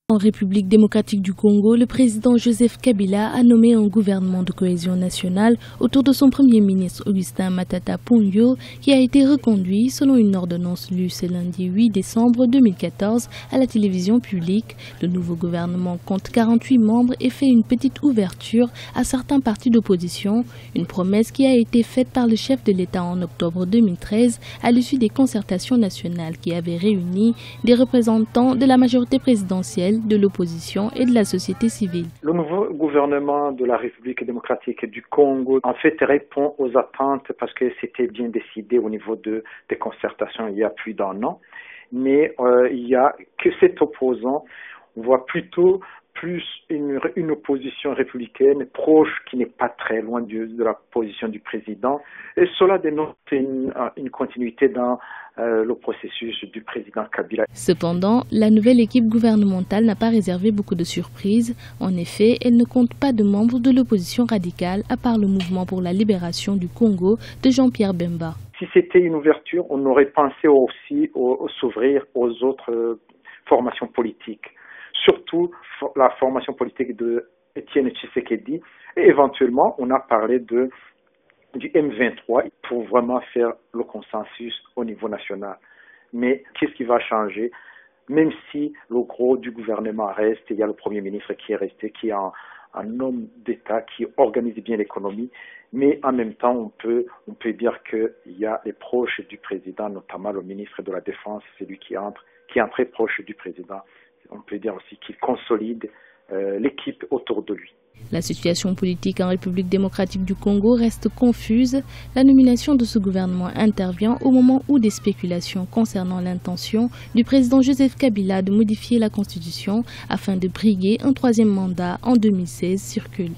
En République démocratique du Congo, le président Joseph Kabila a nommé un gouvernement de cohésion nationale autour de son premier ministre Augustin Matata Ponyo, qui a été reconduit selon une ordonnance lue ce lundi 8 décembre 2014 à la télévision publique. Le nouveau gouvernement compte 48 membres et fait une petite ouverture à certains partis d'opposition, une promesse qui a été faite par le chef de l'État en octobre 2013 à l'issue des concertations nationales qui avaient réuni des représentants de la majorité présidentielle, de l'opposition et de la société civile. Le nouveau gouvernement de la République démocratique du Congo en fait répond aux attentes parce que c'était bien décidé au niveau des concertations il y a plus d'1 an. Mais il y a que cet opposant, on voit plutôt plus une opposition républicaine proche qui n'est pas très loin de la position du président. Et cela dénonce une continuité dans le processus du président Kabila. Cependant, la nouvelle équipe gouvernementale n'a pas réservé beaucoup de surprises. En effet, elle ne compte pas de membres de l'opposition radicale à part le mouvement pour la libération du Congo de Jean-Pierre Bemba. Si c'était une ouverture, on aurait pensé aussi s'ouvrir aux autres formations politiques. Surtout la formation politique de Étienne Tshisekedi, et éventuellement on a parlé du M23 pour vraiment faire le consensus au niveau national. Mais qu'est-ce qui va changer? Même si le gros du gouvernement reste, il y a le Premier ministre qui est resté, qui est un homme d'État qui organise bien l'économie, mais en même temps on peut dire qu'il y a les proches du président, notamment le ministre de la Défense, c'est lui qui est très proche du président. On peut dire aussi qu'il consolide l'équipe autour de lui. La situation politique en République démocratique du Congo reste confuse. La nomination de ce gouvernement intervient au moment où des spéculations concernant l'intention du président Joseph Kabila de modifier la Constitution afin de briguer un 3e mandat en 2016 circulent.